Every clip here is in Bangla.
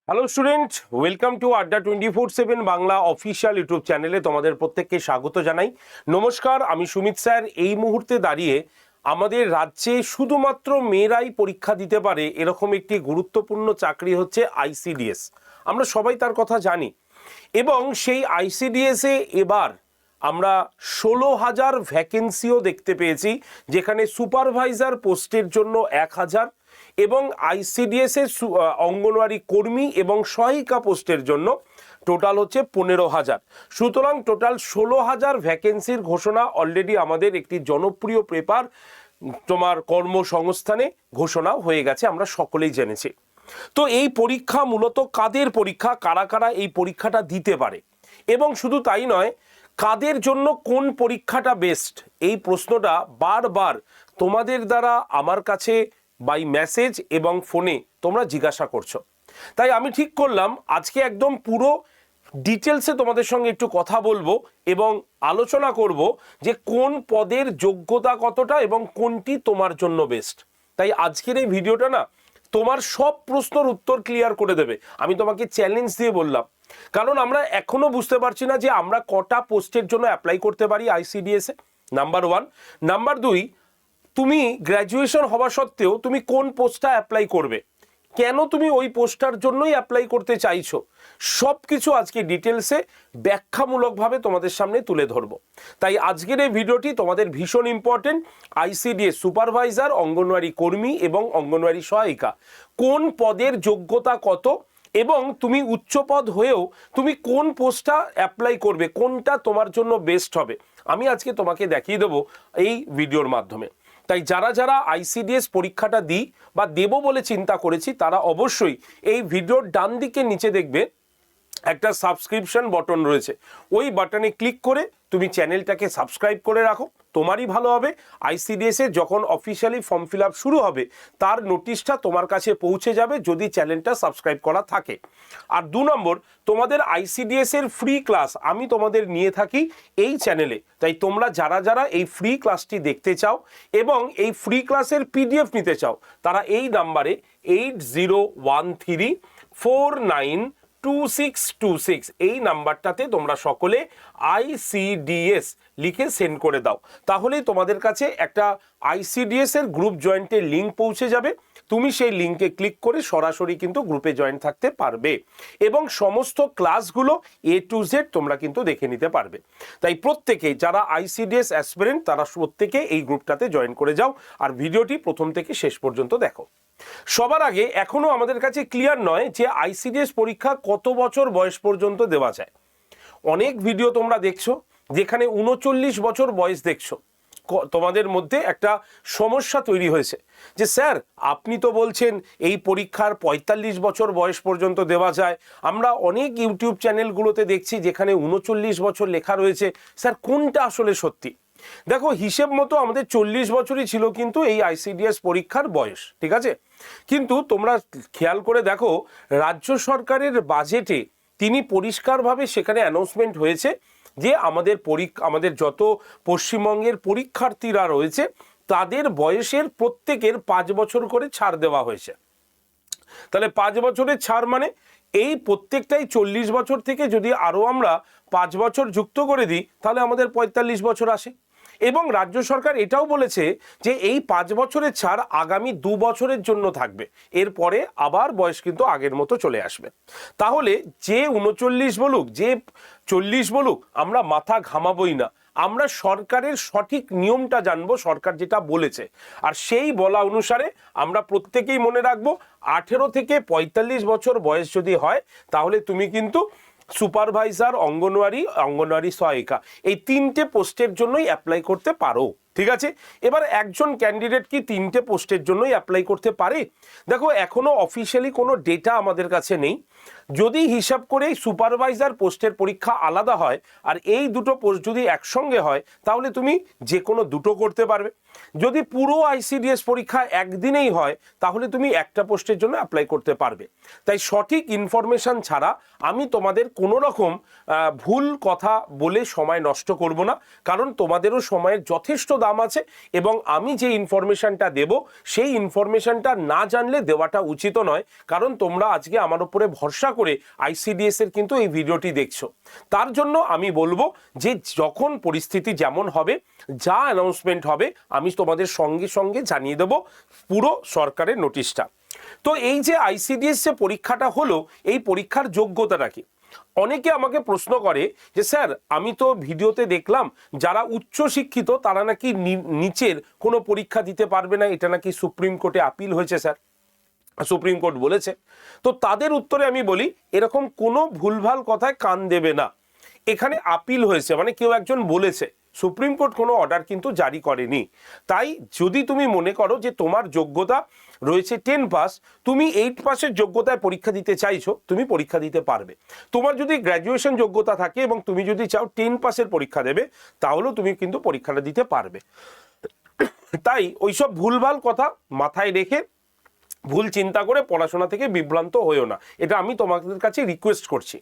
হ্যালো স্টুডেন্ট, ওয়েলকাম টু আড্ডা 24/7 বাংলা অফিসিয়াল ইউটিউব চ্যানেলে তোমাদের প্রত্যেককে স্বাগত জানাই। নমস্কার, আমি সুমিত স্যার। এই মুহূর্তে দাঁড়িয়ে আমাদের রাজ্যে শুধুমাত্র মেয়েরাই পরীক্ষা দিতে পারে এরকম একটি গুরুত্বপূর্ণ চাকরি হচ্ছে আইসিডিএস। আমরা সবাই তার কথা জানি এবং সেই আইসিডিএসে এবার আমরা 16,000 ভ্যাকেন্সিও দেখতে পেয়েছি, যেখানে সুপারভাইজার পোস্টের জন্য 1,000 এবং আইসিডিএস এর অঙ্গনওয়াড়ি কর্মী এবং সহায়িকা পোস্টের জন্য টোটাল হচ্ছে 15,000। সুতরাং টোটাল 16,000 ভ্যাকেন্সির ঘোষণা অলরেডি আমাদের একটি জনপ্রিয় পেপার তোমার কর্মসংস্থানে ঘোষণা হয়ে গেছে, আমরা সকলেই জেনেছি। তো এই পরীক্ষা মূলত কাদের পরীক্ষা, কারা কারা এই পরীক্ষাটা দিতে পারে এবং শুধু তাই নয়, কাদের জন্য কোন পরীক্ষাটা বেস্ট, এই প্রশ্নটা বারবার তোমাদের দ্বারা আমার কাছে বাই মেসেজ এবং ফোনে তোমরা জিজ্ঞাসা করছো। তাই আমি ঠিক করলাম আজকে একদম পুরো ডিটেলসে তোমাদের সঙ্গে একটু কথা বলবো এবং আলোচনা করব যে কোন পদের যোগ্যতা কতটা এবং কোনটি তোমার জন্য বেস্ট। তাই আজকের এই ভিডিওটা না তোমার সব প্রশ্নের উত্তর ক্লিয়ার করে দেবে, আমি তোমাকে চ্যালেঞ্জ দিয়ে বললাম। কারণ আমরা এখনো বুঝতে পারছি না যে আমরা কটা পোস্টের জন্য অ্যাপ্লাই করতে পারি আইসিডিএস এ, নাম্বার 1। নাম্বার 2, তুমি গ্র্যাজুয়েশন হওয়া সত্ত্বেও তুমি কোন পোস্টটা অ্যাপ্লাই করবে, কেন তুমি ওই পোস্টটার জন্যই অ্যাপ্লাই করতে চাইছো, সব কিছু আজকে ডিটেলসে ব্যাখ্যামূলকভাবে তোমাদের সামনে তুলে ধরবো। তাই আজকের এই ভিডিওটি তোমাদের ভীষণ ইম্পর্টেন্ট। আইসিডিএস সুপারভাইজার, অঙ্গনওয়াড়ি কর্মী এবং অঙ্গনওয়াড়ি সহায়িকা কোন পদের যোগ্যতা কত এবং তুমি উচ্চপদ হয়েও তুমি কোন পোস্টটা অ্যাপ্লাই করবে, কোনটা তোমার জন্য বেস্ট হবে, আমি আজকে তোমাকে দেখিয়ে দেবো এই ভিডিওর মাধ্যমে। তাই যারা যারা আইসিডিএস পরীক্ষাটা দিই বা দেব বলে চিন্তা করেছি, তারা অবশ্যই এই ভিডিওর ডান দিকে নিচে দেখবে একটা সাবস্ক্রিপশন বাটন রয়েছে, ওই বাটনে ক্লিক করে তুমি চ্যানেলটাকে সাবস্ক্রাইব করে রাখো, তোমারই ভালো হবে। আইসিডিএস এ যখন অফিসিয়ালি ফর্ম ফিল আপ শুরু হবে তার নোটিশটা তোমার কাছে পৌঁছে যাবে যদি চ্যানেলটা সাবস্ক্রাইব করা থাকে। আর 2 নম্বর, তোমাদের আইসিডিএস এর ফ্রি ক্লাস আমি তোমাদের নিয়ে থাকি এই চ্যানেলে। তাই তোমরা যারা যারা এই ফ্রি ক্লাসটি দেখতে চাও এবং এই ফ্রি ক্লাসের পিডিএফ নিতে চাও, তারা এই নাম্বারে 8013492626 এই নাম্বারটাতে তোমরা সকলে আইসিডিএস লিখে সেন্ড করে দাও, তাহলেই তোমাদের কাছে একটা আইসিডিএস এর গ্রুপ জয়েন্টের লিঙ্ক পৌঁছে যাবে। তুমি সেই লিঙ্কে ক্লিক করে সরাসরি কিন্তু গ্রুপে জয়েন থাকতে পারবে এবং সমস্ত ক্লাসগুলো A to Z তোমরা কিন্তু দেখে নিতে পারবে। তাই প্রত্যেকে যারা আইসিডিএস অ্যাসপিরেন্ট তারা প্রত্যেকে এই গ্রুপটাতে জয়েন করে যাও আর ভিডিওটি প্রথম থেকে শেষ পর্যন্ত দেখো। সবার আগে এখনো আমাদের কাছে ক্লিয়ার নয় যে আইসিডিএস পরীক্ষা কত বছর বয়স পর্যন্ত দেওয়া যায়। অনেক ভিডিও তোমরা দেখছো যেখানে 39 বছর বয়স দেখছো, তোমাদের মধ্যে একটা সমস্যা তৈরি হয়েছে যে স্যার আপনি তো বলছেন এই পরীক্ষার 45 বছর বয়স পর্যন্ত দেওয়া যায়, আমরা অনেক ইউটিউব চ্যানেলগুলোতে দেখছি যেখানে 39 বছর লেখা রয়েছে, স্যার কোনটা আসলে সত্যি? দেখো হিসেব মতো আমাদের 40 বছরই ছিল কিন্তু এই আইসিডিএস পরীক্ষার বয়স, ঠিক আছে? কিন্তু তোমরা খেয়াল করে দেখো রাজ্য সরকারের বাজেটে তিনি পরিষ্কারভাবে সেখানে অ্যানাউন্সমেন্ট হয়েছে যে আমাদের যত পশ্চিমবঙ্গের পরীক্ষার্থীরা রয়েছে তাদের বয়সের প্রত্যেকের 5 বছর করে ছাড় দেওয়া হয়েছে। তাহলে 5 বছরের ছাড় মানে এই প্রত্যেকটাই 40 বছর থেকে যদি আরও আমরা 5 বছর যুক্ত করে দিই তাহলে আমাদের 45 বছর আসে। এবং রাজ্য সরকার এটাও বলেছে যে এই 5 বছরের ছাড় আগামী 2 বছরের জন্য থাকবে, এরপরে আবার বয়স কিন্তু আগের মতো চলে আসবে। তাহলে যে 39 বলুক যে 40 বলুক আমরা মাথা ঘামাবই না, আমরা সরকারের সঠিক নিয়মটা জানবো, সরকার যেটা বলেছে আর সেই বলা অনুসারে আমরা প্রত্যেকেই মনে রাখবো 18 থেকে 45 বছর বয়স যদি হয় তাহলে তুমি কিন্তু সুপারভাইজার, অঙ্গনওয়াড়ি সহায়িকা এই 3টে পোস্টের জন্যই অ্যাপ্লাই করতে পারো, ঠিক আছে? এবার একজন ক্যান্ডিডেট কি 3টে পোস্টের জন্যই অ্যাপ্লাই করতে পারে? দেখো এখনো অফিসিয়ালি কোনো ডেটা আমাদের কাছে নেই। যদি হিসাব করে সুপারভাইজার পোস্টের পরীক্ষা আলাদা হয় আর এই দুটো পোস্ট যদি একসঙ্গে হয় তাহলে তুমি যে কোনো দুটো করতে পারবে। যদি পুরো আইসিডিএস পরীক্ষা একদিনেই হয় তাহলে তুমি একটা পোস্টের জন্য অ্যাপ্লাই করতে পারবে। তাই সঠিক ইনফরমেশন ছাড়া আমি তোমাদের কোনো রকম ভুল কথা বলে সময় নষ্ট করব না, কারণ তোমাদেরও সময়ের যথেষ্ট দাম আছে এবং আমি যে ইনফরমেশনটা দেব সেই ইনফরমেশনটা না জানলে দেওয়াটা উচিত নয়, কারণ তোমরা আজকে আমার উপরে ভরসা করে আইসিডিএস এর কিন্তু এই ভিডিওটি দেখছো। তার জন্য আমি বলবো যে যখন পরিস্থিতি যেমন হবে, যা অ্যানাউন্সমেন্ট হবে আমি তোমাদের সঙ্গে সঙ্গে জানিয়ে দেব পুরো সরকারের নোটিশটা। তো এই যে আইসিডিএস যে পরীক্ষাটা হলো, এই পরীক্ষার যোগ্যতাটা কি? অনেকে আমাকে প্রশ্ন করে যে স্যার আমি তো ভিডিওতে দেখলাম যারা উচ্চ শিক্ষিত তারা নাকি নিচের কোনো পরীক্ষা দিতে পারবে না, এটা নাকি সুপ্রিম কোর্টে আপিল হয়েছে স্যার, সুপ্রিম কোর্ট বলেছে। তো তাদের উত্তরে আমি বলি এরকম কোনো ভুলভাল কথায় কান দেবে না। এখানে আপিল হয়েছে মানে কেউ একজন বলেছে, সুপ্রিম কোর্ট কোনো অর্ডার কিন্তু জারি করেনি। তাই যদি তুমি মনে করো যে তোমার যোগ্যতা রয়েছে 10 পাস, তুমি 8 পাসের যোগ্যতায় পরীক্ষা দিতে চাইছো, তুমি পরীক্ষা দিতে পারবে। তোমার যদি গ্র্যাজুয়েশন যোগ্যতা থাকে এবং তুমি যদি চাও 10 পাসের পরীক্ষা দেবে, তাহলেও তুমি কিন্তু পরীক্ষাটা দিতে পারবে। তাই ওইসব ভুলভাল কথা মাথায় রেখে ভুল চিন্তা করে পড়াশোনা থেকে বিভ্রান্ত হয়েও না, এটা আমি তোমাদের কাছে রিকোয়েস্ট করছি।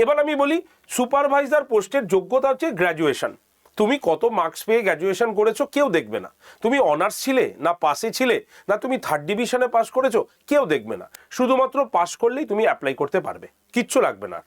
এবার আমি বলি সুপারভাইজার পোস্টের যোগ্যতা হচ্ছে গ্র্যাজুয়েশন। তুমি কত মার্কস পেয়ে গ্র্যাজুয়েশন করেছো কেউ দেখবে না, তুমি অনার্স ছিলে না পাসে ছিলে না তুমি 3rd ডিভিশনে পাস করেছো কেউ দেখবে না, শুধুমাত্র পাস করলেই তুমি অ্যাপ্লাই করতে পারবে, কিচ্ছু লাগবে না।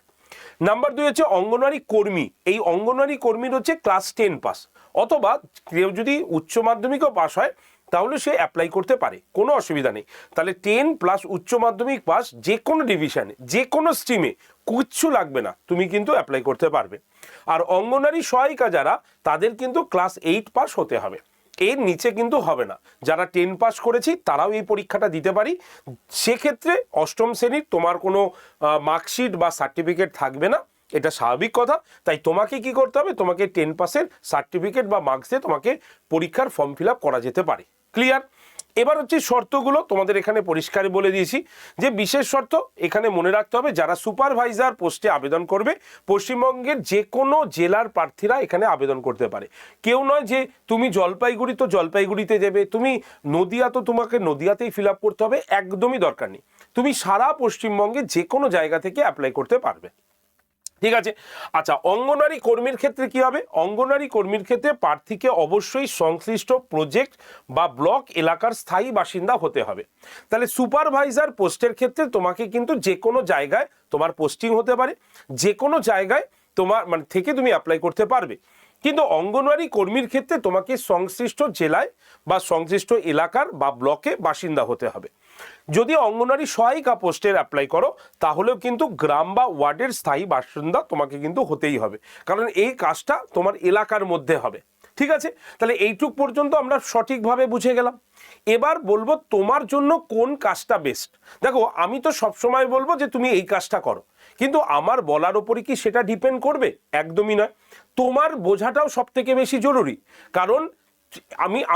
নাম্বার 2 হচ্ছে অঙ্গনওয়াড়ি কর্মী। এই অঙ্গনওয়াড়ি কর্মীর হচ্ছে ক্লাস 10 পাস, অথবা কেউ যদি উচ্চ মাধ্যমিকও পাস হয় তাহলে সে অ্যাপ্লাই করতে পারে, কোনো অসুবিধা নেই। তাহলে 10 প্লাস উচ্চ মাধ্যমিক পাস, যে কোনো ডিভিশনে যে কোনো স্ট্রিমে কিচ্ছু লাগবে না, তুমি কিন্তু অ্যাপ্লাই করতে পারবে। আর অঙ্গনওয়াড়ি সহায়িকা যারা, তাদের কিন্তু ক্লাস 8 পাস হতে হবে, এর নিচে কিন্তু হবে না। যারা 10 পাস করেছি তারাও এই পরীক্ষাটা দিতে পারি। সেক্ষেত্রে অষ্টম শ্রেণীর তোমার কোনো মার্কশিট বা সার্টিফিকেট থাকবে না, এটা স্বাভাবিক কথা। তাই তোমাকে কি করতে হবে, তোমাকে 10 পাসের সার্টিফিকেট বা মার্কস দিয়ে তোমাকে পরীক্ষার ফর্ম ফিল আপ করা যেতে পারে। ক্লিয়ার? এবার হচ্ছে শর্তগুলো তোমাদের এখানে পরিষ্কার বলে দিয়েছি যে বিশেষ শর্ত এখানে মনে রাখতে হবে, যারা সুপারভাইজার পোস্টে আবেদন করবে পশ্চিমবঙ্গের যে কোনো জেলার প্রার্থীরা এখানে আবেদন করতে পারে। কেউ নয় যে তুমি জলপাইগুড়ি তো জলপাইগুড়িতে দেবে, তুমি নদিয়া তো তোমাকে নদিয়াতেই ফিল আপ করতে হবে, একদমই দরকার নেই। তুমি সারা পশ্চিমবঙ্গে যে কোনো জায়গা থেকে অ্যাপ্লাই করতে পারবে। ঠিক আছে। আচ্ছা, অঙ্গনওয়াড়ি কর্মীর ক্ষেত্রে কি হবে? অঙ্গনওয়াড়ি কর্মীর ক্ষেত্রে প্রার্থীকে অবশ্যই সংশ্লিষ্ট প্রজেক্ট বা ব্লক এলাকার স্থায়ী বাসিন্দা হতে হবে। তাহলে সুপারভাইজার পোস্টের ক্ষেত্রে তোমাকে কিন্তু যে কোনো জায়গায় তোমার পোস্টিং হতে পারে, যে কোনো জায়গায় তোমার মানে থেকে তুমি অ্যাপ্লাই করতে পারবে। কিন্তু অঙ্গনওয়াড়ি কর্মীর ক্ষেত্রে তোমাকে সংশ্লিষ্ট জেলায় বা সংশ্লিষ্ট এলাকার বা ব্লকে বাসিন্দা হতে হবে। যদি অঙ্গনওয়াড়ি সহায়িকা পোস্টের অ্যাপ্লাই করো তাহলেও কিন্তু গ্রাম বা ওয়ার্ডের স্থায়ী বাসিন্দা তোমাকে কিন্তু হতেই হবে, কারণ এই কাজটা তোমার এলাকার মধ্যে হবে। ঠিক আছে, তাহলে এইটুক পর্যন্ত আমরা সঠিকভাবে বুঝে গেলাম। এবার বলবো তোমার জন্য কোন কাজটা বেস্ট। দেখো আমি তো সবসময় বলবো যে তুমি এই কাজটা করো, কিন্তু আমার বলার ওপরই কি সেটা ডিপেন্ড করবে? একদমই নয়। তোমার বোঝাটাও সব থেকে বেশি জরুরি, কারণ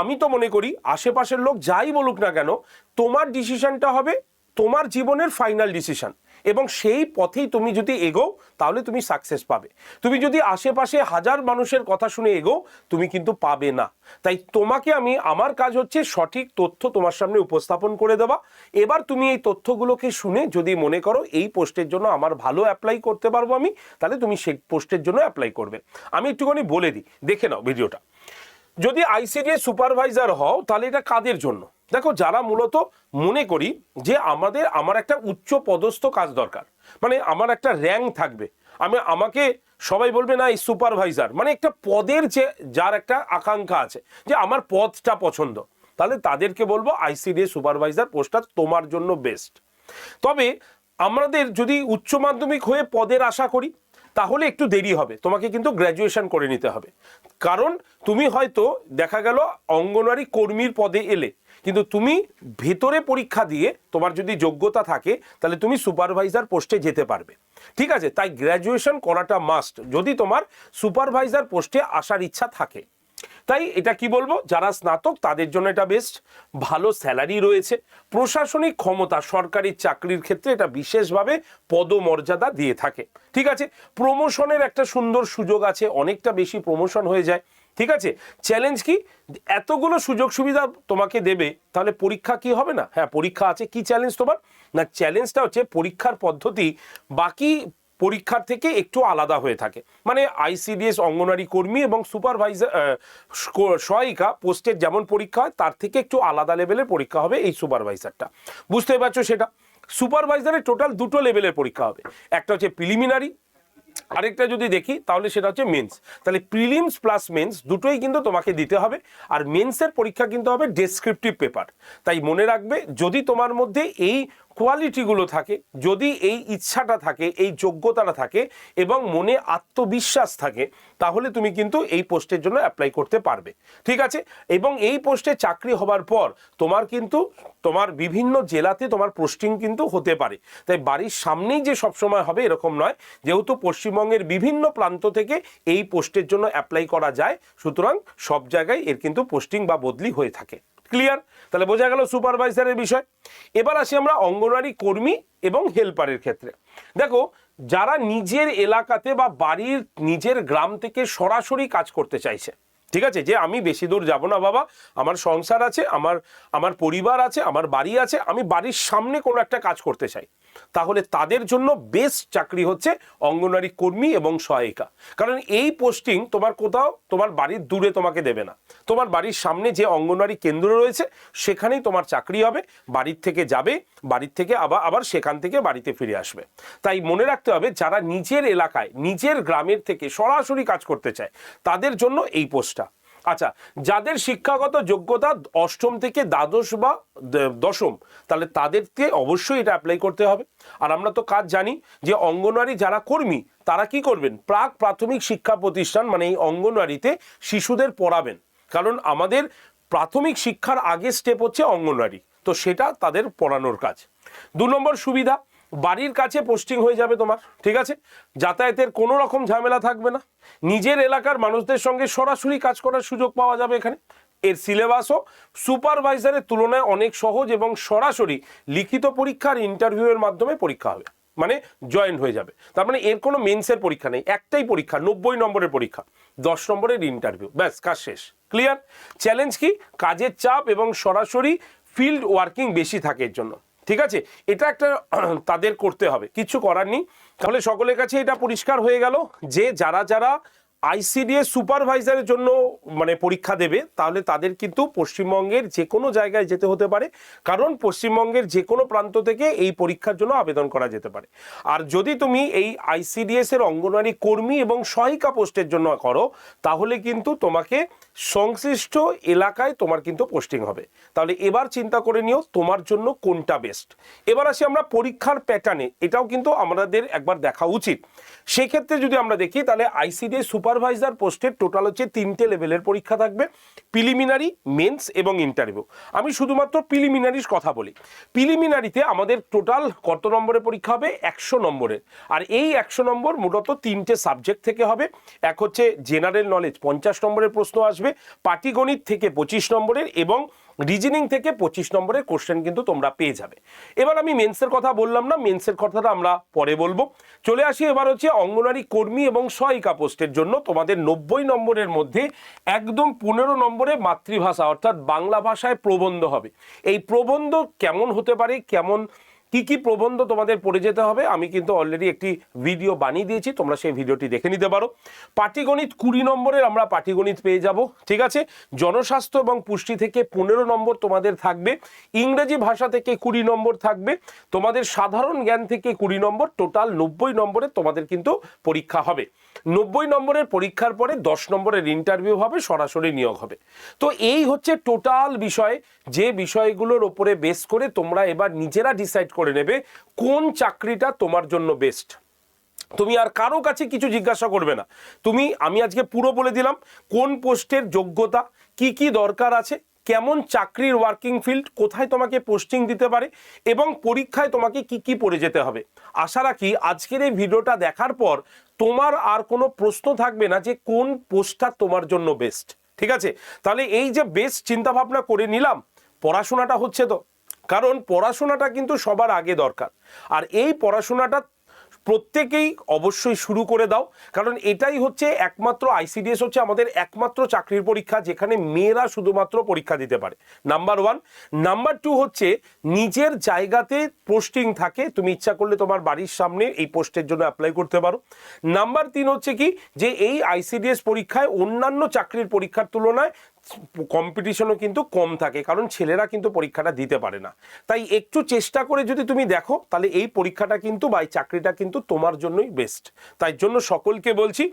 আমি তো মনে করি আশেপাশের লোক যাই বলুক না কেন, তোমার ডিসিশনটা হবে তোমার জীবনের ফাইনাল ডিসিশন, এবং সেই পথেই তুমি যদি এগোও তাহলে তুমি সাকসেস পাবে। তুমি যদি আশেপাশে হাজার মানুষের কথা শুনে এগোও তুমি কিন্তু পাবে না। তাই তোমাকে আমার কাজ হচ্ছে সঠিক তথ্য তোমার সামনে উপস্থাপন করে দেওয়া। এবার তুমি এই তথ্যগুলোকে শুনে যদি মনে করো এই পোস্টের জন্য আমার ভালো অ্যাপ্লাই করতে পারবো আমি, তাহলে তুমি সেই পোস্টের জন্য অ্যাপ্লাই করবে। আমি একটুখানি বলে দিই, দেখে নাও ভিডিওটা। যদি আইসিডিএস সুপারভাইজার হও তাহলে এটা কাদের জন্য? দেখো, যারা মূলত মনে করি যে আমার একটা উচ্চ পদস্থ কাজ দরকার, মানে আমার একটা র্যাঙ্ক থাকবে, আমাকে সবাই বলবে না এই সুপারভাইজার মানে একটা পদের, যে যার একটা আকাঙ্ক্ষা আছে যে আমার পদটা পছন্দ, তাহলে তাদেরকে বলবো আইসিডিএস সুপারভাইজার পোস্টটা তোমার জন্য বেস্ট। তবে আমাদের যদি উচ্চ মাধ্যমিক হয়ে পদের আশা করি তাহলে একটু দেরি হবে, তোমাকে কিন্তু গ্র্যাজুয়েশন করে নিতে হবে। কারণ তুমি হয়তো দেখা গেল অঙ্গনওয়াড়ি কর্মীর পদে এলে, কিন্তু তুমি ভেতরে পরীক্ষা দিয়ে তোমার যদি যোগ্যতা থাকে তাহলে তুমি সুপারভাইজার পোস্টে যেতে পারবে। ঠিক আছে, তাই গ্র্যাজুয়েশন করাটা মাস্ট যদি তোমার সুপারভাইজার পোস্টে আসার ইচ্ছা থাকে। তাই এটা কি বলবো, যারা স্নাতক তাদের জন্য এটা বেস্ট, ভালো স্যালারি রয়েছে, প্রশাসনিক ক্ষমতা সরকারি চাকরির ক্ষেত্রে এটা বিশেষভাবে পদমর্যাদা দিয়ে থাকে। ঠিক আছে, প্রমোশনের একটা সুন্দর সুযোগ আছে, অনেকটা বেশি প্রমোশন হয়ে যায়। ঠিক আছে, চ্যালেঞ্জ কি, এতগুলো সুযোগ সুবিধা তোমাকে দেবে, তাহলে পরীক্ষা কি হবে না? হ্যাঁ, পরীক্ষা আছে। কি চ্যালেঞ্জ তোমার? না, চ্যালেঞ্জটা হচ্ছে পরীক্ষার পদ্ধতি বাকি পরীক্ষার থেকে একটু আলাদা হয়ে থাকে। মানে আইসিডিএস অঙ্গনওয়াড়ি কর্মী এবং সুপারভাইজার সহায়িকা পোস্টের যেমন পরীক্ষা হয় তার থেকে একটু আলাদা লেভেলের পরীক্ষা হবে এই সুপারভাইজারটা। বুঝতে পারছো? সেটা সুপারভাইজারের টোটাল দুটো লেভেলের পরীক্ষা হবে, একটা হচ্ছে প্রিলিমিনারি, আরেকটা যদি দেখি তাহলে সেটা হচ্ছে মেন্স। তাহলে প্রিলিমস প্লাস মেন্স দুটোই কিন্তু তোমাকে দিতে হবে। আর মেন্সের পরীক্ষা কিন্তু হবে ডেসক্রিপটিভ পেপার। তাই মনে রাখবে, যদি তোমার মধ্যে এই কোয়ালিটিগুলো থাকে, যদি এই ইচ্ছাটা থাকে, এই যোগ্যতাটা থাকে এবং মনে আত্মবিশ্বাস থাকে, তাহলে তুমি কিন্তু এই পোস্টের জন্য অ্যাপ্লাই করতে পারবে। ঠিক আছে, এবং এই পোস্টে চাকরি হবার পর তোমার কিন্তু তোমার বিভিন্ন জেলাতে তোমার পোস্টিং কিন্তু হতে পারে। তাই বাড়ির সামনেই যে সবসময় হবে এরকম নয়, যেহেতু পশ্চিমবঙ্গের বিভিন্ন প্রান্ত থেকে এই পোস্টের জন্য অ্যাপ্লাই করা যায়, সুতরাং সব জায়গায় এর কিন্তু পোস্টিং বা বদলি হয়ে থাকে। ক্লিয়ার? তাহলে বোঝা গেল সুপারভাইজারের বিষয়। এবার আসি আমরা অঙ্গনওয়াড়ি কর্মী এবং হেল্পারের ক্ষেত্রে। দেখো, যারা নিজের এলাকাতে বা বাড়ির নিজের গ্রাম থেকে সরাসরি কাজ করতে চাইছে, ঠিক আছে, যে আমি বেশি দূর যাব না বাবা, আমার সংসার আছে, আমার পরিবার আছে, আমার বাড়ি আছে, আমি বাড়ির সামনে কোনো একটা কাজ করতে চাই, তাহলে তাদের জন্য বেস্ট চাকরি হচ্ছে অঙ্গনওয়াড়ি কর্মী এবং সহায়িকা। কারণ এই পোস্টিং তোমার কোথাও তোমার বাড়ির দূরে তোমাকে দেবে না, তোমার বাড়ির সামনে যে অঙ্গনওয়াড়ি কেন্দ্র রয়েছে সেখানেই তোমার চাকরি হবে। বাড়ির থেকে যাবে, বাড়ির থেকে আবার সেখান থেকে বাড়িতে ফিরে আসবে। তাই মনে রাখতে হবে, যারা নিজের এলাকায় নিজের গ্রামের থেকে সরাসরি কাজ করতে চায় তাদের জন্য এই পোস্টটা। আচ্ছা, যাদের শিক্ষাগত যোগ্যতা অষ্টম থেকে দ্বাদশ বা দশম, তাহলে তাদেরকে অবশ্যই এটা অ্যাপ্লাই করতে হবে। আর আমরা তো কাজ জানি যে অঙ্গনওয়াড়ি যারা কর্মী তারা কি করবেন, প্রাক প্রাথমিক শিক্ষা প্রতিষ্ঠান মানে এই অঙ্গনওয়াড়িতে শিশুদের পড়াবেন। কারণ আমাদের প্রাথমিক শিক্ষার আগে স্টেপ হচ্ছে অঙ্গনওয়াড়ি, তো সেটা তাদের পড়ানোর কাজ। 2 নম্বর সুবিধা, বাড়ির কাছে পোস্টিং হয়ে যাবে তোমার। ঠিক আছে, যাতায়াতের কোনো রকম ঝামেলা থাকবে না, নিজের এলাকার মানুষদের সঙ্গে সরাসরি কাজ করার সুযোগ পাওয়া যাবে এখানে। এর সিলেবাসও সুপারভাইজারের তুলনায় অনেক সহজ এবং সরাসরি লিখিত পরীক্ষার ইন্টারভিউয়ের মাধ্যমে পরীক্ষা হবে, মানে জয়েন হয়ে যাবে। তার মানে এর কোনো মেন্সের পরীক্ষা নেই, একটাই পরীক্ষা, 90 নম্বরের পরীক্ষা, 10 নম্বরের ইন্টারভিউ, ব্যাস কাজ শেষ। ক্লিয়ার? চ্যালেঞ্জ কি, কাজের চাপ এবং সরাসরি ফিল্ড ওয়ার্কিং বেশি থাকে এর জন্য। ঠিক আছে, এটা একটা তাদের করতে হবে, কিছু করার নেই। তাহলে সকলের কাছে এটা পরিষ্কার হয়ে গেল যে যারা যারা আইসিডিএস সুপারভাইজারের জন্য মানে পরীক্ষা দেবে, তাহলে তাদের কিন্তু পশ্চিমবঙ্গের যে কোনো জায়গায় যেতে হতে পারে, কারণ পশ্চিমবঙ্গের যে কোনো প্রান্ত থেকে এই পরীক্ষার জন্য আবেদন করা যেতে পারে। আর যদি তুমি এই আইসিডিএস এর অঙ্গনওয়াড়ি কর্মী এবং সহায়িকা পোস্টের জন্য করো, তাহলে কিন্তু তোমাকে সংশ্লিষ্ট এলাকায় তোমার কিন্তু পোস্টিং হবে। তাহলে এবার চিন্তা করে নিও তোমার জন্য কোনটা বেস্ট। এবার আসি আমরা পরীক্ষার প্যাটার্নে, এটাও কিন্তু আমাদের একবার দেখা উচিত। সেক্ষেত্রে যদি আমরা দেখি, তাহলে আইসিডিএস সুপারভাইজার পোস্টের টোটাল হচ্ছে 3টে লেভেলের পরীক্ষা থাকবে, প্রিলিমিনারি, মেন্স এবং ইন্টারভিউ। আমি শুধুমাত্র প্রিলিমিনারির কথা বলি। প্রিলিমিনারিতে আমাদের টোটাল কত নম্বরের পরীক্ষা হবে? 100 নম্বরের। আর এই 100 নম্বর মূলত 3টে সাবজেক্ট থেকে হবে। এক হচ্ছে জেনারেল নলেজ, 50 নম্বরের প্রশ্ন আসবে, পাটিগণিত থেকে 25 নম্বরের এবং রিজনিং থেকে 25 নম্বরের কোশ্চেন কিন্তু তোমরা পেয়ে যাবে। এবার আমি মেন্সের কথা বললাম না, মেন্সের কথাটা আমরা পরে বলবো। চলে আসি এবার হচ্ছে অঙ্গনওয়াড়ি কর্মী এবং সহায়িকা পোস্টের জন্য তোমাদের 90 নম্বরের মধ্যে একদম 15 নম্বরে মাতৃভাষা অর্থাৎ বাংলা ভাষায় প্রবন্ধ হবে। এই প্রবন্ধ কেমন হতে পারে, কি কি প্রবন্ধ তোমাদের পড়ে যেতে হবে, আমি কিন্তু অলরেডি একটি ভিডিও বানিয়ে দিয়েছি, তোমরা সেই ভিডিওটি দেখে নিতে পারো। পাটিগণিত 20 নম্বরের আমরা পাটিগণিত পেয়ে যাব। ঠিক আছে, জনস্বাস্থ্য এবং পুষ্টি থেকে 15 নম্বর তোমাদের থাকবে, ইংরেজি ভাষা থেকে 20 নম্বর থাকবে, তোমাদের সাধারণ জ্ঞান থেকে 20 নম্বর, টোটাল 90 নম্বরের তোমাদের কিন্তু পরীক্ষা হবে। 90 নম্বরের পরীক্ষার পরে 10 নম্বরের ইন্টারভিউ হবে, সরাসরি নিয়োগ হবে। তো এই হচ্ছে টোটাল বিষয়, যে বিষয়গুলোর উপরে বেস করে তোমরা এবার নিজেরা ডিসাইড করে নেবে কোন চাকরিটা তোমার জন্য বেস্ট। তুমি আর কারো কাছে কিছু জিজ্ঞাসা করবে না, আমি আজকে পুরো বলে দিলাম কোন পোস্টের যোগ্যতা, কি কি দরকার আছে, কেমন চাকরির ওয়ার্কিং ফিল্ড, কোথায় তোমাকে পোস্টিং দিতে পারে এবং পরীক্ষায় তোমাকে কি কি পড়ে যেতে হবে। আশা রাখি আজকের এই ভিডিওটা দেখার পর তোমার আর কোনো প্রশ্ন থাকবে না যে কোন পোস্টটা তোমার জন্য বেস্ট। ঠিক আছে, তাহলে এই যে বেস্ট চিন্তা ভাবনা করে নিলাম, পড়াশোনাটা হচ্ছে তো, কারণ পড়াশোনাটা কিন্তু সবার আগে দরকার। আর এই পড়াশোনাটা প্রত্যেকেই অবশ্যই শুরু করে দাও, কারণ এটাই হচ্ছে একমাত্র আইসিডিএস হচ্ছে আমাদের একমাত্র চাকরির পরীক্ষা যেখানে মেয়েরা শুধুমাত্র পরীক্ষা দিতে পারে, নাম্বার 1। নাম্বার 2 হচ্ছে নিজের জায়গাতে পোস্টিং থাকে, তুমি ইচ্ছা করলে তোমার বাড়ির সামনে এই পোস্টের জন্য অ্যাপ্লাই করতে পারো। নাম্বার 3 হচ্ছে কি যে এই আইসিডিএস পরীক্ষায় অন্যান্য চাকরির পরীক্ষার তুলনায় কম্পিটিশনও কিন্তু কম থাকে, কারণ ছেলেরা কিন্তু পরীক্ষাটা দিতে পারে না। তাই একটু চেষ্টা করে যদি তুমি দেখো তাহলে এই পরীক্ষাটা কিন্তু বা এই চাকরিটা কিন্তু তোমার জন্যই বেস্ট। তাই জন্য সকলকে বলছি,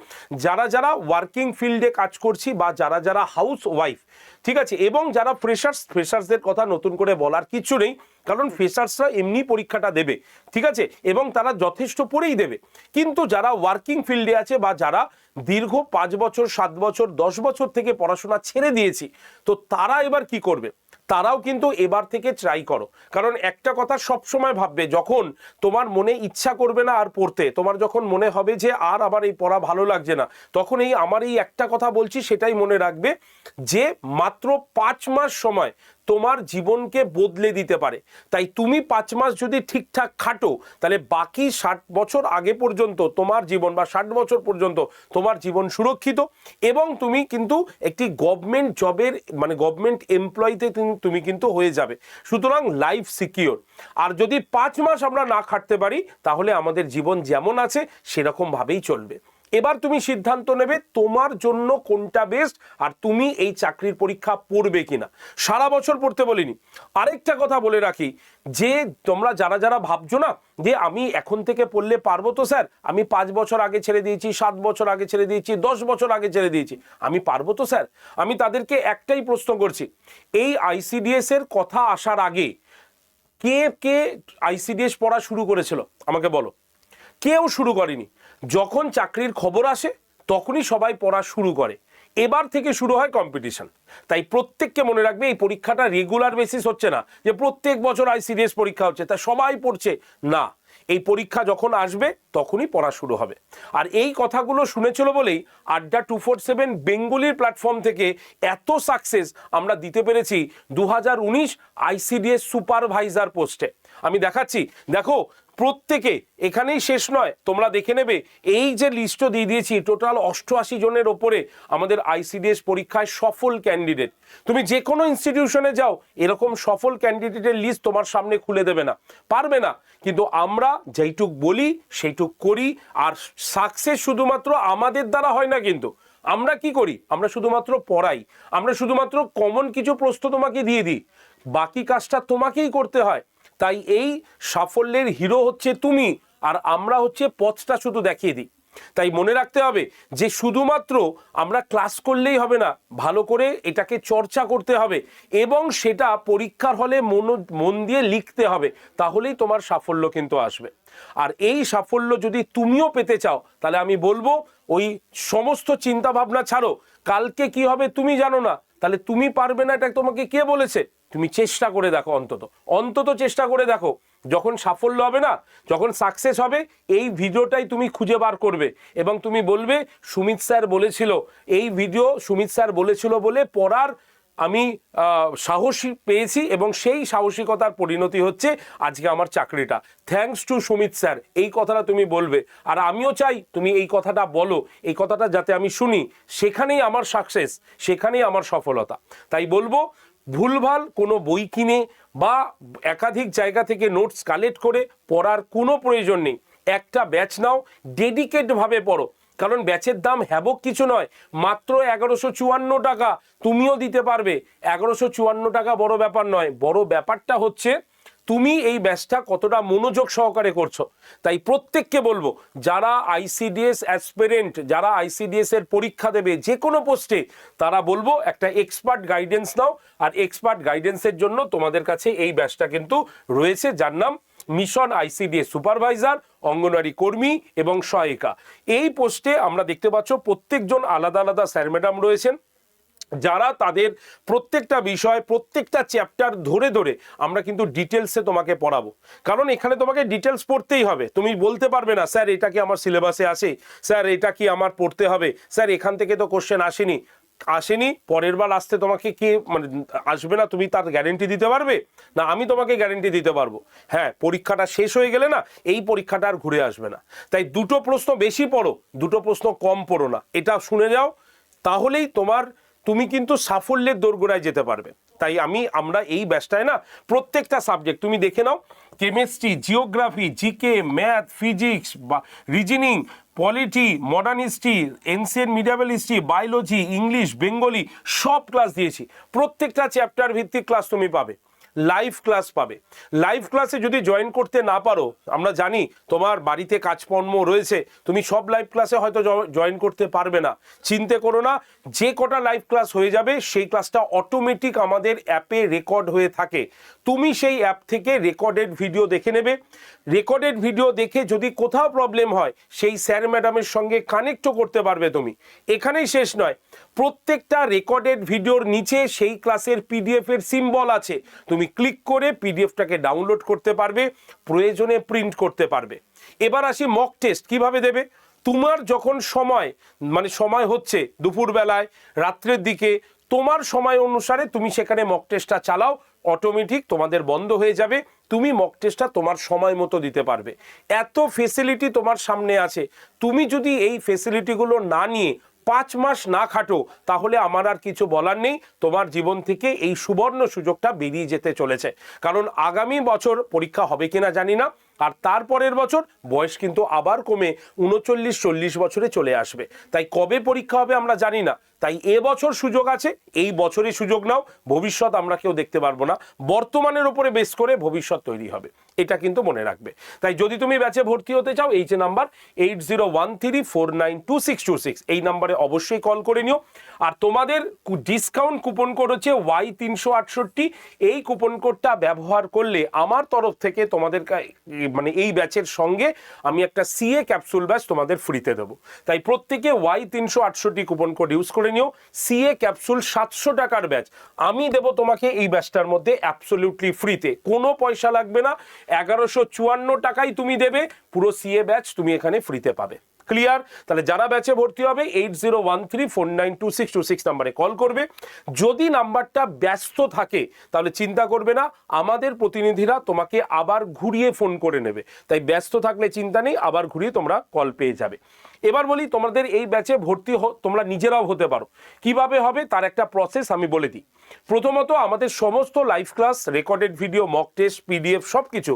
যারা যারা ওয়ার্কিং ফিল্ডে কাজ করছি বা যারা যারা হাউস ওয়াইফ, ঠিক আছে, এবং যারা ফ্রেশার্সদের কথা নতুন করে বলার কিছু নেই, কারণ ফ্রেশার্সরা এমনি পরীক্ষাটা দেবে, ঠিক আছে, এবং তারা যথেষ্ট পড়েই দেবে। কিন্তু যারা ওয়ার্কিং ফিল্ডে আছে বা যারা দীর্ঘ 5 বছর 7 বছর 10 বছর থেকে পড়াশোনা ছেড়ে দিয়েছি, তো তারা এবার কি করবে? তারাও কিন্তু এবার থেকে ট্রাই করো, কারণ একটা কথা সব সময় ভাববে, যখন তোমার মনে ইচ্ছা করবে না আর পড়তে, তোমার যখন মনে হবে যে আর আমার এই পড়া ভালো লাগছে না, তখন আমার এই একটা কথা বলছি সেটাই মনে রাখবে যে মাত্র 5 মাস সময় তোমার জীবনকে বদলে দিতে পারে। তাই তুমি 5 মাস যদি ঠিকঠাক খাটো, তাহলে বাকি 60 বছর আগে পর্যন্ত তোমার জীবন বা 60 বছর পর্যন্ত তোমার জীবন সুরক্ষিত, এবং তুমি কিন্তু একটি গভর্নমেন্ট জবের মানে গভর্নমেন্ট এমপ্লয়িতে তুমি কিন্তু হয়ে যাবে। সুতরাং লাইফ সিকিওর। আর যদি 5 মাস আমরা না খাটতে পারি, তাহলে আমাদের জীবন যেমন আছে সেরকম ভাবেই চলবে। এবার তুমি সিদ্ধান্ত নেবে তোমার জন্য কোনটা বেস্ট, আর তুমি এই চাকরির পরীক্ষা পড়বে কিনা। সারা বছর পড়তে বলিনি। আরেকটা কথা বলে রাখি, যে তোমরা যারা যারা ভাবছো না যে আমি এখন থেকে পড়লে পারবো, তো স্যার আমি 5 বছর আগে ছেড়ে দিয়েছি, 7 বছর আগে ছেড়ে দিয়েছি, 10 বছর আগে ছেড়ে দিয়েছি, আমি পারবো তো স্যার? আমি তাদেরকে একটাই প্রশ্ন করছি, এই আইসিডিএস এর কথা আসার আগে কে কে আইসিডিএস পড়া শুরু করেছিল আমাকে বলো? কেউ শুরু করেনি। যখন চাকরির খবর আসে তখনই সবাই পড়া শুরু করে। এবার থেকে শুরু হয় কম্পিটিশন। তাই প্রত্যেককে মনে রাখবে, এই পরীক্ষাটা রেগুলার বেসিস হচ্ছে না যে প্রত্যেক বছর আইসিডিএস পরীক্ষা হচ্ছে তা সবাই পড়ছে, না। এই পরীক্ষা যখন আসবে তখনই পড়া শুরু হবে। আর এই কথাগুলো শুনেছিল বলেই আড্ডা 247 বেঙ্গলির প্ল্যাটফর্ম থেকে এত সাকসেস আমরা দিতে পেরেছি 2019 আইসিডিএস সুপারভাইজার পোস্টে। আমি দেখাচ্ছি, দেখো প্রত্যেকে, এখানেই শেষ নয়, তোমরা দেখে নেবে এই যে লিস্টও দিয়ে দিয়েছি, টোটাল 88 জনের ওপরে আমাদের আইসিডিএস পরীক্ষায় সফল ক্যান্ডিডেট। তুমি যে কোনো ইনস্টিটিউশনে যাও, এরকম সফল ক্যান্ডিডেটের লিস্ট তোমার সামনে খুলে দেবে না, পারবে না। কিন্তু আমরা যেইটুক বলি সেইটুক করি। আর সাকসেস শুধুমাত্র আমাদের দ্বারা হয় না, কিন্তু আমরা কি করি, আমরা শুধুমাত্র পড়াই, আমরা শুধুমাত্র কমন কিছু প্রশ্ন তোমাকে দিয়ে দিই, বাকি কাজটা তোমাকেই করতে হয়। তাই এই সাফল্যের হিরো হচ্ছে তুমি, আর আমরা হচ্ছে পথটা শুধু দেখিয়ে দিই। তাই মনে রাখতে হবে যে শুধুমাত্র আমরা ক্লাস করলেই হবে না, ভালো করে এটাকে চর্চা করতে হবে এবং সেটা পরীক্ষার হলে মন দিয়ে লিখতে হবে, তাহলেই তোমার সাফল্য কিন্তু আসবে। আর এই সাফল্য যদি তুমিও পেতে চাও, তাহলে আমি বলবো ওই সমস্ত চিন্তা ভাবনা ছাড়ো। কালকে কি হবে তুমি জানো না, তাহলে তুমি পারবে না এটা তোমাকে কে বলেছে? তুমি চেষ্টা করে দেখো, অন্তত চেষ্টা করে দেখো। যখন সাফল্য হবে না, যখন সাকসেস হবে, এই ভিডিওটাই তুমি খুঁজে বার করবে এবং তুমি বলবে সুমিত স্যার বলেছিল, এই ভিডিও সুমিত স্যার বলেছিল বলে পড়ার আমি সাহসী পেয়েছি এবং সেই সাহসিকতার পরিণতি হচ্ছে আজকে আমার চাকরিটা। থ্যাঙ্কস টু সুমিত স্যার, এই কথাটা তুমি বলবে। আর আমিও চাই তুমি এই কথাটা বলো, এই কথাটা যাতে আমি শুনি, সেখানেই আমার সাকসেস, সেখানেই আমার সফলতা। তাই বলবো, ভুলভাল কোনো বই কিনে বা একাধিক জায়গা থেকে নোটস কালেক্ট করে পড়ার কোনো প্রয়োজন নেই। একটা ব্যাচ নাও, ডেডিকেটভাবে পড়ো, কারণ ব্যাচের দাম হ্যাবক কিছু নয়, মাত্র 1154 টাকা। তুমিও দিতে পারবে। 1154 টাকা বড় ব্যাপার নয়, বড় ব্যাপারটা হচ্ছে তুমি এই ব্যাচটা কতটা মনোযোগ সহকারে করছো। তাই প্রত্যেককে বলবো, যারা আইসিডিএস অ্যাসপিরেন্ট, যারা আইসিডিএস এর পরীক্ষা দেবে যে কোনো পোস্টে, তারা বলবো একটা এক্সপার্ট গাইডেন্স নাও। আর এক্সপার্ট গাইডেন্সের জন্য তোমাদের কাছে এই ব্যাচটা কিন্তু রয়েছে, যার নাম মিশন আইসিডিএস সুপারভাইজার, অঙ্গনওয়াড়ি কর্মী এবং সহায়িকা। এই পোস্টে আমরা দেখতে পাচ্ছ প্রত্যেকজন আলাদা আলাদা স্যার ম্যাডাম রয়েছেন, যারা তাদের প্রত্যেকটা বিষয়, প্রত্যেকটা চ্যাপ্টার ধরে ধরে আমরা কিন্তু ডিটেলসে তোমাকে পড়াবো। কারণ এখানে তোমাকে ডিটেলস পড়তেই হবে। তুমি বলতে পারবে না স্যার এটা কি আমার সিলেবাসে আসে, স্যার এটা কি আমার পড়তে হবে, স্যার এখান থেকে তো কোশ্চেন আসেনি। আসেনি, পরের বার আসতে তোমাকে কে মানে আসবে না তুমি তার গ্যারেন্টি দিতে পারবে? না আমি তোমাকে গ্যারেন্টি দিতে পারবো। হ্যাঁ, পরীক্ষাটা শেষ হয়ে গেলে না এই পরীক্ষাটা আর ঘুরে আসবে না। তাই দুটো প্রশ্ন বেশি পড়ো, দুটো প্রশ্ন কম পড়ো না, এটা শুনে যাও, তাহলেই তুমি কিন্তু সাফল্যের দোরগোড়ায় যেতে পারবে। তাই আমরা এই ব্যাচটায় না প্রত্যেকটা সাবজেক্ট তুমি দেখে নাও, chemistry, geography, GK, math, physics, বা reasoning, polity, modern history, ancient medieval history, biology, English, Bengali সব ক্লাস দিয়েছি। প্রত্যেকটা চ্যাপ্টার ভিত্তিক ক্লাস তুমি পাবে, লাইভ ক্লাস পাবে। লাইভ ক্লাসে যদি জয়েন করতে না পারো, আমরা জানি তোমার বাড়িতে কাজকর্ম রয়েছে, তুমি সব লাইভ ক্লাসে হয়তো জয়েন করতে পারবে না, চিন্তা করো না, যে কটা লাইভ ক্লাস হয়ে যাবে সেই ক্লাসটা অটোমেটিক আমাদের অ্যাপে রেকর্ড হয়ে থাকে। তুমি সেই অ্যাপ থেকে রেকর্ডেড ভিডিও দেখে নেবে, রেকর্ডেড ভিডিও দেখে যদি কোথাও প্রবলেম হয় সেই স্যার ম্যাডামের সঙ্গে কানেক্টও করতে পারবে তুমি। এখানেই শেষ নয়, প্রত্যেকটা রেকর্ডেড ভিডিওর নিচে সেই ক্লাসের পিডিএফ এর সিম্বল আছে, তুমি ক্লিক করে পিডিএফটাকে ডাউনলোড করতে পারবে, প্রয়োজনে প্রিন্ট করতে পারবে। এবার আসি মক টেস্ট কিভাবে দেবে। তোমার যখন সময় হচ্ছে দুপুরবেলায়, রাত্রের দিকে, তোমার সময় অনুসারে তুমি সেখানে মক টেস্টটা চালাও, অটোমেটিক তোমাদের বন্ধ হয়ে যাবে, তুমি মক টেস্টটা তোমার সময় মতো দিতে পারবে। এত ফেসিলিটি তোমার সামনে আছে, তুমি যদি এই ফেসিলিটিগুলো না নিয়ে 5 মাস না খাটো, তাহলে আমার আর কিছু বলার নেই, তোমার জীবন থেকে এই সুবর্ণ সুযোগটা বেরিয়ে যেতে চলেছে। কারণ আগামী বছর পরীক্ষা হবে কিনা জানি না, আর তারপরের বছর বয়স কিন্তু আবার কমে 39-40 বছরে চলে আসবে। তাই কবে পরীক্ষা হবে আমরা জানি না, তাই এবছর সুযোগ আছে, এই বছরই সুযোগ নাও, ভবিষ্যৎ আমরা কেউ দেখতে পারবো না, বর্তমানের উপরে বেস করে ভবিষ্যৎ তৈরি হবে, এটা কিন্তু মনে রাখবে। তাই যদি তুমি ব্যাচে ভর্তি হতে চাও, এই যে নাম্বার 8013492626, এই নাম্বারে অবশ্যই কল করে নিও। আর তোমাদের ডিসকাউন্ট কুপন কোড হচ্ছে Y368, এই কুপন কোডটা ব্যবহার করলে আমার তরফ থেকে তোমাদের এই ব্যাচের সঙ্গে আমি একটা সিএ ক্যাপসুল ব্যাচ তোমাদের ফ্রিতে দেবো। তাই প্রত্যেকে Y368 কুপন কোড ইউজ করে নিও। সিএ ক্যাপসুল 700 টাকার ব্যাচ আমি দেবো তোমাকে এই ব্যাচটার মধ্যে অ্যাবসলিউটলি ফ্রিতে, কোনো পয়সা লাগবে না, 1154 টাকাই তুমি দেবে, পুরো সিএ ব্যাচ তুমি এখানে ফ্রিতে পাবে। ক্লিয়ার? তাহলে যারা ব্যাচে ভর্তি হবে 8013492626 নাম্বারে কল করবে। যদি নাম্বারটা ব্যস্ত থাকে তাহলে চিন্তা করবে না, আমাদের প্রতিনিধিরা তোমাকে আবার ঘুরিয়ে ফোন করে নেবে। তাই ব্যস্ত থাকলে চিন্তা নেই, আবার ঘুরিয়ে তোমরা কল পেয়ে যাবে। এবার বলি, তোমাদের এই ব্যাচে ভর্তি তোমরা নিজেরাও হতে পারো। কিভাবে হবে তার একটা প্রসেস আমি বলে দিই। প্রথমত, আমাদের সমস্ত live class, recorded video, mock test, PDF সবকিছু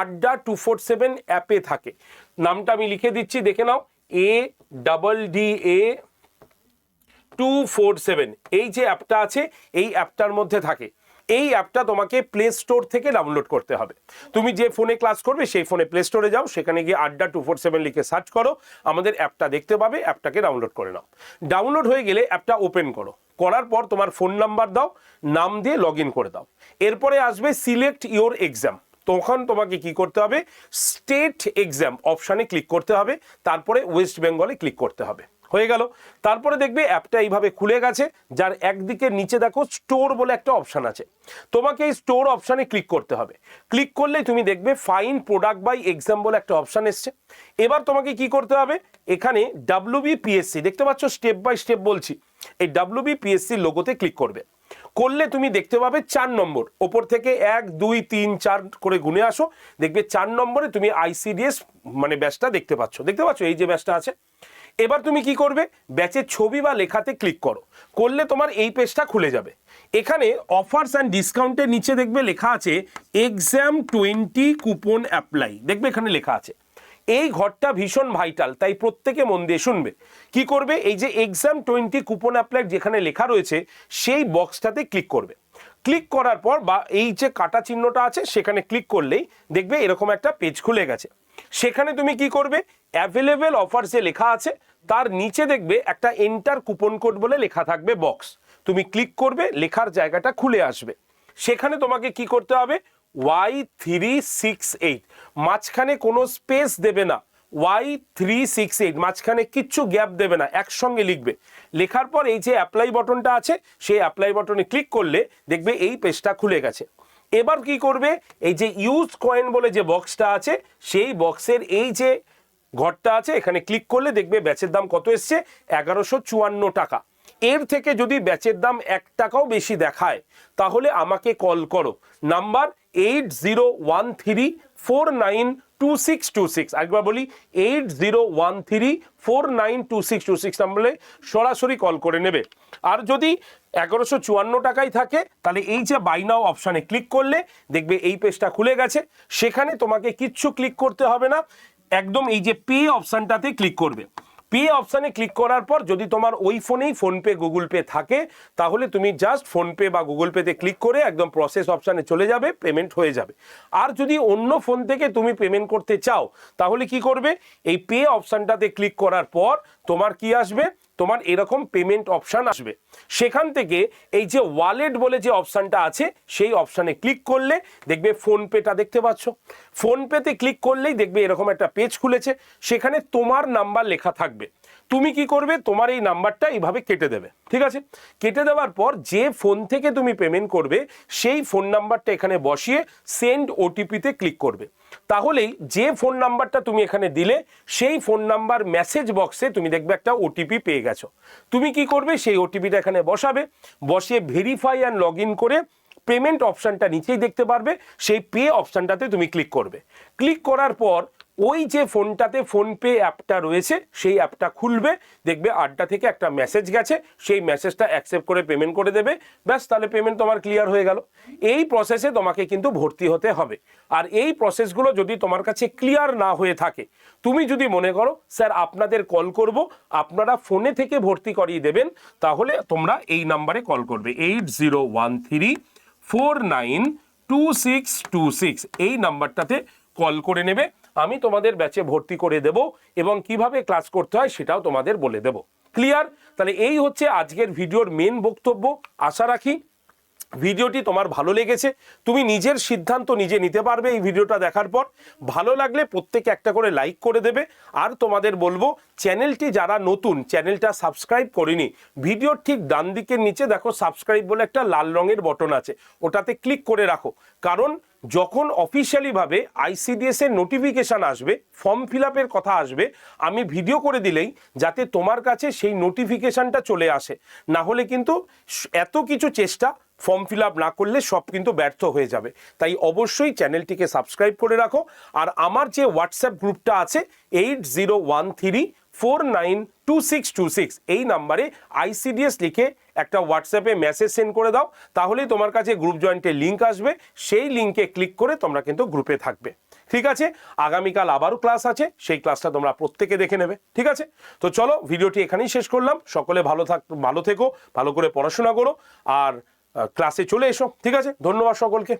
আড্ডা 247 অ্যাপে থাকে। নামটা আমি লিখে দিচ্ছি, দেখে নাও, ADDA 247, এই যে অ্যাপটা আছে এই অ্যাপটার মধ্যে থাকে। এই অ্যাপটা তোমাকে প্লে স্টোর থেকে ডাউনলোড করতে হবে। তুমি যে ফোনে ক্লাস করবে সেই ফোনে প্লে স্টোরে যাও, সেখানে গিয়ে আড্ডা 247 লিখে সার্চ করো, আমাদের অ্যাপটা দেখতে পাবে, অ্যাপটাকে ডাউনলোড করে নাও। ডাউনলোড হয়ে গেলে অ্যাপটা ওপেন করো, করার পর তোমার ফোন নাম্বার দাও, নাম দিয়ে লগ ইন করে দাও। এরপরে আসবে সিলেক্ট ইওর এক্সাম, তখন তোমাকে কি করতে হবে, স্টেট এক্সাম অপশানে ক্লিক করতে হবে, তারপরে ওয়েস্ট বেঙ্গলে ক্লিক করতে হবে। হয়ে গেল। তারপরে দেখবে অ্যাপটা এইভাবে খুলে গেছে, যার একদিকে নিচে দেখো স্টোর বলে একটা অপশান আছে, তোমাকে এই স্টোর অপশানে ক্লিক করতে হবে। ক্লিক করলেই তুমি দেখবে ফাইন প্রোডাক্ট বাই এক্সাম বলে একটা অপশান এসছে। এবার তোমাকে কি করতে হবে, এখানে WBPSC দেখতে পাচ্ছ, স্টেপ বাই স্টেপ বলছি, এই WBPSC লোগোতে ক্লিক করবে। করলে তুমি দেখতে পাবে 4 নম্বর, ওপর থেকে 1 2 3 4 করে গুনে আসো, দেখবে 4 নম্বরে তুমি ICDS ব্যাচটা দেখতে পাচ্ছ, এই যে ব্যাচটা আছে। এবার তুমি কি করবে, ব্যাচের ছবি বা লেখাতে ক্লিক করো, করলে তোমার এই পেজটা খুলে যাবে। এখানে অফার্স অ্যান্ড ডিসকাউন্টের নিচে দেখবে লেখা আছে এক্সাম 20 কুপন অ্যাপ্লাই, দেখবে এখানে লেখা আছে। এই ঘরটা ভীষণ ভাইটাল, তাই প্রত্যেকে মন দিয়ে শুনবে। কি করবে, এই যে এক্সাম 20 কুপন অ্যাপ্লাই যেখানে লেখা রয়েছে সেই বক্সটাতে ক্লিক করবে। ক্লিক করার পর বা এই যে কাটা চিহ্নটা আছে সেখানে ক্লিক করলেই দেখবে এরকম একটা পেজ খুলে গেছে। সেখানে তুমি কি করবে, অ্যাভেলেবেল অফার যে লেখা আছে তার নিচে দেখবে একটা এন্টার কুপন কোড বলে লেখা থাকবে বক্স, তুমি ক্লিক করবে, লেখার জায়গাটা খুলে আসবে। সেখানে তোমাকে কি করতে হবে, Y368, মাঝখানে কোনো স্পেস দেবে না, Y368 মাঝখানে কিচ্ছু গ্যাপ দেবে না, একসঙ্গে লিখবে। লেখার পর এই যে অ্যাপ্লাই বাটনটা আছে সেই অ্যাপ্লাই বাটনে ক্লিক করলে দেখবে এই পেজটা খুলে গেছে। এবার কি করবে, এই যে ইউজ কয়েন বলে যে বক্সটা আছে সেই বক্সের এই যে ঘরটা আছে এখানে ক্লিক করলে দেখবে ব্যাচের দাম কত এসছে, 1154 টাকা। এর থেকে যদি ব্যাচের দাম 1 টাকাও বেশি দেখায় তাহলে আমাকে কল করো, নাম্বার 8013492626। একবার বলি 8013492626 নাম্বারে সরাসরি কল করে নেবে। আর যদি 1154 টাকায় থাকে তাহলে এই যে বাই নাও অপশানে ক্লিক করলে দেখবে এই পেজটা খুলে গেছে। সেখানে তোমাকে কিচ্ছু ক্লিক করতে হবে না, একদম এই যে পে অপশানটাতে ক্লিক করবে। পে অপশানে ক্লিক করার পর যদি তোমার ওই ফোনেই ফোনপে গুগল পে থাকে তাহলে তুমি জাস্ট ফোনপে বা গুগল পেতে ক্লিক করে একদম প্রসেস অপশানে চলে যাবে, পেমেন্ট হয়ে যাবে। আর যদি অন্য ফোন থেকে তুমি পেমেন্ট করতে চাও তাহলে কি করবে, এই পে অপশানটাতে ক্লিক করার পর তোমার কি আসবে, তোমার এরকম পেমেন্ট অপশান আসবে। সেখান থেকে এই যে ওয়ালেট বলে যে অপশানটা আছে সেই অপশানে ক্লিক করলে দেখবে ফোনপেটা দেখতে পাচ্ছ। ফোনপেতে ক্লিক করলেই দেখবে এরকম একটা পেজ খুলেছে, সেখানে তোমার নাম্বার লেখা থাকবে। তুমি কি করবে, তোমার এই নাম্বারটা এইভাবে কেটে দেবে, ঠিক আছে। কেটে দেওয়ার পর যে ফোন থেকে তুমি পেমেন্ট করবে সেই ফোন নাম্বারটা এখানে বসিয়ে সেন্ড ওটিপিতে ক্লিক করবে। তাহলেই যে ফোন নাম্বারটা তুমি এখানে দিলে সেই ফোন নাম্বার মেসেজ বক্সে তুমি দেখবে একটা ওটিপি পেয়ে গেছো। তুমি কি করবে, সেই ওটিপিটা এখানে বসাবে, বসিয়ে ভেরিফাই অ্যান্ড লগ ইন করে পেমেন্ট অপশানটা নিচেই দেখতে পারবে, সেই পে অপশানটাতে তুমি ক্লিক করবে। ক্লিক করার পর ওই যে ফোনটাতে ফোনপে অ্যাপটা রয়েছে সেই অ্যাপটা খুলবে, দেখবে আড্ডা থেকে একটা মেসেজ গেছে, সেই মেসেজটা অ্যাকসেপ্ট করে পেমেন্ট করে দেবে, ব্যাস তাহলে পেমেন্ট তোমার ক্লিয়ার হয়ে গেল। এই প্রসেসে তোমাকে কিন্তু ভর্তি হতে হবে। আর এই প্রসেসগুলো যদি তোমার কাছে ক্লিয়ার না হয়ে থাকে, তুমি যদি মনে করো স্যার আপনাদের কল করব, আপনারা ফোনে থেকে ভর্তি করিয়ে দেবেন, তাহলে তোমরা এই নাম্বারে কল করবে 8013492626 এই নাম্বারটাতে কল করে নেবে। আমি তোমাদের ব্যাচে ভর্তি করে দেব এবং কিভাবে ক্লাস করতে হয় সেটাও তোমাদের বলে দেব। ক্লিয়ার? তাহলে এই হচ্ছে আজকের ভিডিওর মেন বক্তব্য। আশা রাখি ভিডিওটি তোমার ভালো লেগেছে, তুমি নিজের সিদ্ধান্ত নিজে নিতে পারবে এই ভিডিওটা দেখার পর। ভালো লাগলে প্রত্যেকে একটা করে লাইক করে দেবে। আর তোমাদের বলবো চ্যানেলটি যারা নতুন, চ্যানেলটা সাবস্ক্রাইব করেনি, ভিডিওর ঠিক ডান দিকের নিচে দেখো সাবস্ক্রাইব বলে একটা লাল রঙের বটন আছে, ওটাতে ক্লিক করে রাখো। কারণ যখন অফিসিয়ালিভাবে আইসিডিএস এর নোটিফিকেশান আসবে, ফর্ম ফিল আপের কথা আসবে, আমি ভিডিও করে দিলেই যাতে তোমার কাছে সেই নোটিফিকেশানটা চলে আসে। না হলে কিন্তু এত কিছু চেষ্টা ফর্ম ফিল আপ না করলে সব কিন্তু ব্যর্থ হয়ে যাবে। তাই অবশ্যই চ্যানেলটিকে সাবস্ক্রাইব করে রাখো। আর আমার যে হোয়াটসঅ্যাপ গ্রুপটা আছে 8013492626 এই নাম্বারে আইসিডিএস লিখে একটা হোয়াটসঅ্যাপে মেসেজ সেন্ড করে দাও, তাহলেই তোমার কাছে গ্রুপ জয়েন্টের লিঙ্ক আসবে, সেই লিঙ্কে ক্লিক করে তোমরা কিন্তু গ্রুপে থাকবে। ঠিক আছে, আগামীকাল আবারও ক্লাস আছে, সেই ক্লাসটা তোমরা প্রত্যেকে দেখে নেবে। ঠিক আছে, তো চলো ভিডিওটি এখানেই শেষ করলাম। সকলে ভালো থেকো, ভালো করে পড়াশোনা করো আর ক্লাসে চলে এসো। ঠিক আছে, ধন্যবাদ সকলকে।